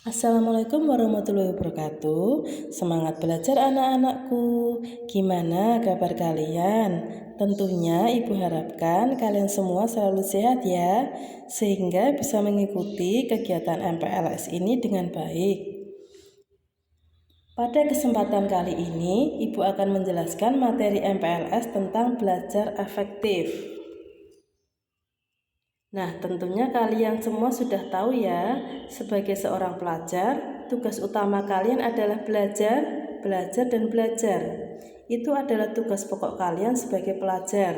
Assalamualaikum warahmatullahi wabarakatuh. Semangat belajar anak-anakku. Gimana kabar kalian? Tentunya ibu harapkan kalian semua selalu sehat ya, sehingga bisa mengikuti kegiatan MPLS ini dengan baik. Pada kesempatan kali ini, ibu akan menjelaskan materi MPLS tentang belajar efektif. Nah, tentunya kalian semua sudah tahu ya, sebagai seorang pelajar, tugas utama kalian adalah belajar, belajar, dan belajar. Itu adalah tugas pokok kalian sebagai pelajar.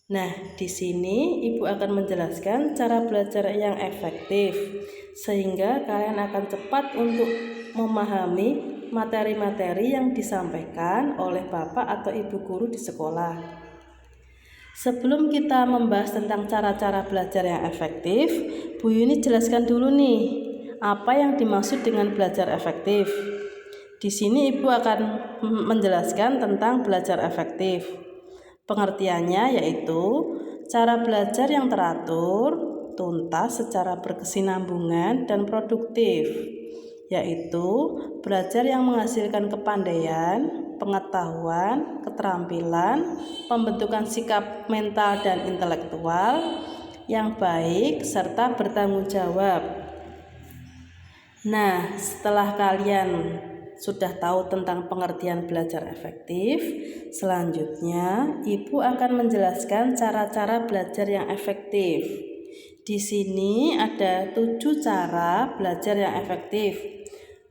Nah, di sini ibu akan menjelaskan cara belajar yang efektif, sehingga kalian akan cepat untuk memahami materi-materi yang disampaikan oleh bapak atau ibu guru di sekolah. Sebelum kita membahas tentang cara-cara belajar yang efektif, Bu Yuni jelaskan dulu nih, apa yang dimaksud dengan belajar efektif. Di sini Ibu akan menjelaskan tentang belajar efektif. Pengertiannya yaitu cara belajar yang teratur, tuntas secara berkesinambungan dan produktif, yaitu belajar yang menghasilkan kepandaian, pengetahuan, keterampilan, pembentukan sikap mental dan intelektual yang baik, serta bertanggung jawab. Nah, setelah kalian sudah tahu tentang pengertian belajar efektif, selanjutnya Ibu akan menjelaskan cara-cara belajar yang efektif. Di sini ada 7 cara belajar yang efektif.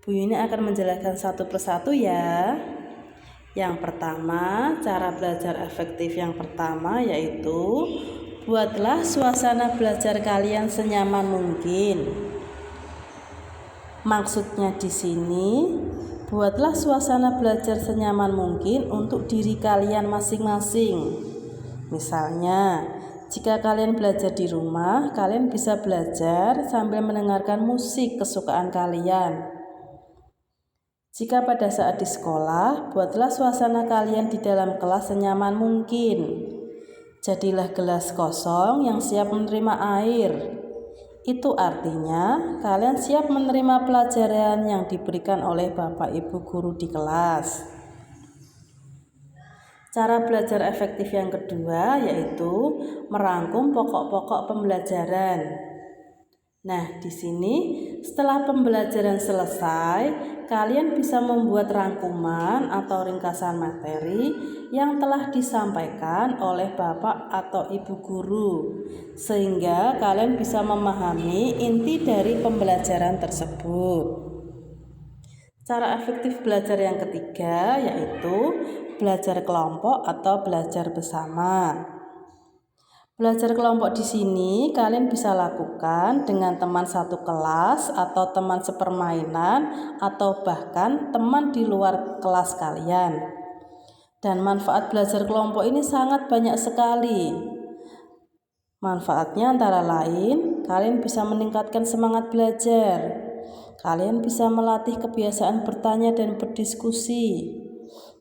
Bu Yuni akan menjelaskan satu persatu ya. Yang pertama, cara belajar efektif yang pertama yaitu buatlah suasana belajar kalian senyaman mungkin. Maksudnya di sini, buatlah suasana belajar senyaman mungkin untuk diri kalian masing-masing. Misalnya, jika kalian belajar di rumah, kalian bisa belajar sambil mendengarkan musik kesukaan kalian. Jika pada saat di sekolah, buatlah suasana kalian di dalam kelas senyaman mungkin. Jadilah gelas kosong yang siap menerima air. Itu artinya kalian siap menerima pelajaran yang diberikan oleh Bapak Ibu guru di kelas. Cara belajar efektif yang kedua yaitu merangkum pokok-pokok pembelajaran. Nah, di sini setelah pembelajaran selesai, kalian bisa membuat rangkuman atau ringkasan materi yang telah disampaikan oleh Bapak atau Ibu guru, sehingga kalian bisa memahami inti dari pembelajaran tersebut. Cara efektif belajar yang ketiga yaitu belajar kelompok atau belajar bersama. Belajar kelompok di sini kalian bisa lakukan dengan teman satu kelas atau teman sepermainan atau bahkan teman di luar kelas kalian. Dan manfaat belajar kelompok ini sangat banyak sekali. Manfaatnya antara lain, kalian bisa meningkatkan semangat belajar. Kalian bisa melatih kebiasaan bertanya dan berdiskusi.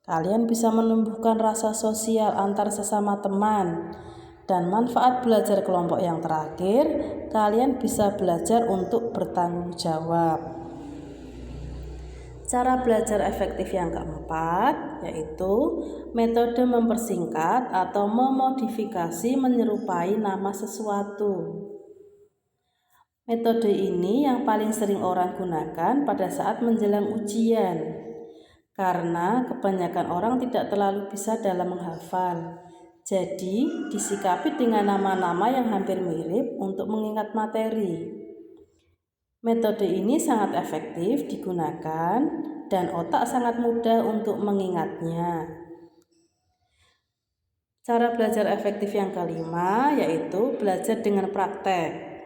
Kalian bisa menumbuhkan rasa sosial antar sesama teman. Dan manfaat belajar kelompok yang terakhir, kalian bisa belajar untuk bertanggung jawab. Cara belajar efektif yang keempat yaitu metode mempersingkat atau memodifikasi menyerupai nama sesuatu. Metode ini yang paling sering orang gunakan pada saat menjelang ujian, karena kebanyakan orang tidak terlalu bisa dalam menghafal. Jadi, disikapi dengan nama-nama yang hampir mirip untuk mengingat materi. Metode ini sangat efektif digunakan dan otak sangat mudah untuk mengingatnya. Cara belajar efektif yang kelima yaitu belajar dengan praktek.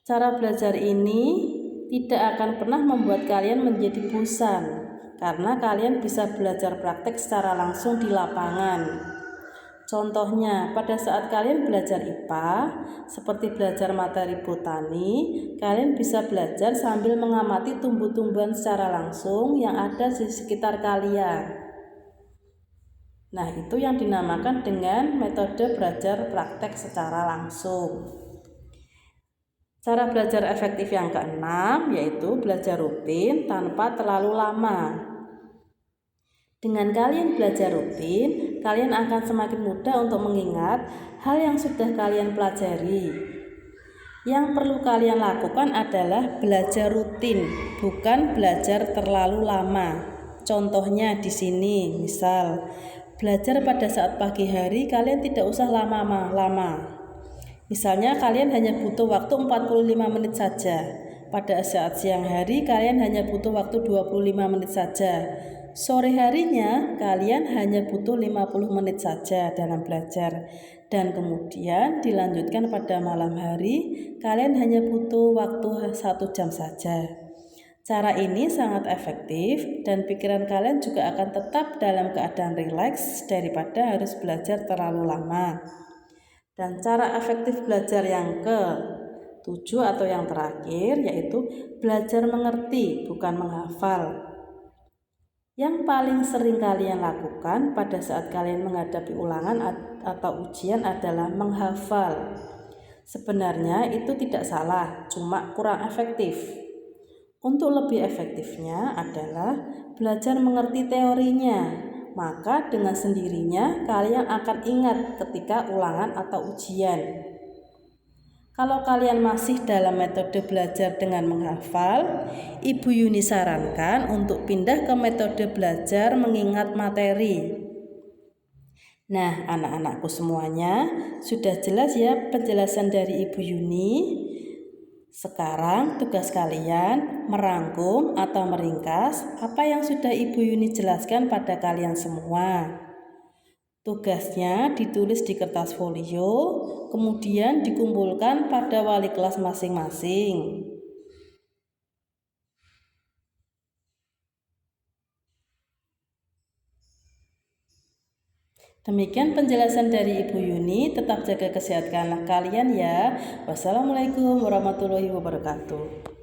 Cara belajar ini tidak akan pernah membuat kalian menjadi bosan, karena kalian bisa belajar praktek secara langsung di lapangan. Contohnya, pada saat kalian belajar IPA, seperti belajar materi botani, kalian bisa belajar sambil mengamati tumbuh-tumbuhan secara langsung yang ada di sekitar kalian. Nah, itu yang dinamakan dengan metode belajar praktek secara langsung. Cara belajar efektif yang keenam yaitu belajar rutin tanpa terlalu lama. Dengan kalian belajar rutin, kalian akan semakin mudah untuk mengingat hal yang sudah kalian pelajari. Yang perlu kalian lakukan adalah belajar rutin, bukan belajar terlalu lama. Contohnya di sini, misal belajar pada saat pagi hari kalian tidak usah lama-lama. Misalnya kalian hanya butuh waktu 45 menit saja. Pada saat siang hari kalian hanya butuh waktu 25 menit saja. Sore harinya kalian hanya butuh 50 menit saja dalam belajar. Dan kemudian dilanjutkan pada malam hari kalian hanya butuh waktu 1 jam saja. Cara ini sangat efektif dan pikiran kalian juga akan tetap dalam keadaan rileks daripada harus belajar terlalu lama. Dan cara efektif belajar yang ke-7 atau yang terakhir yaitu belajar mengerti bukan menghafal. Yang paling sering kalian lakukan pada saat kalian menghadapi ulangan atau ujian adalah menghafal. Sebenarnya itu tidak salah, cuma kurang efektif. Untuk lebih efektifnya adalah belajar mengerti teorinya. Maka dengan sendirinya kalian akan ingat ketika ulangan atau ujian. Kalau kalian masih dalam metode belajar dengan menghafal, Ibu Yuni sarankan untuk pindah ke metode belajar mengingat materi. Nah, anak-anakku semuanya, sudah jelas ya penjelasan dari Ibu Yuni. Sekarang tugas kalian merangkum atau meringkas apa yang sudah Ibu Yuni jelaskan pada kalian semua. Tugasnya ditulis di kertas folio, kemudian dikumpulkan pada wali kelas masing-masing. Demikian penjelasan dari Ibu Yuni. Tetap jaga kesehatan kalian ya. Wassalamualaikum warahmatullahi wabarakatuh.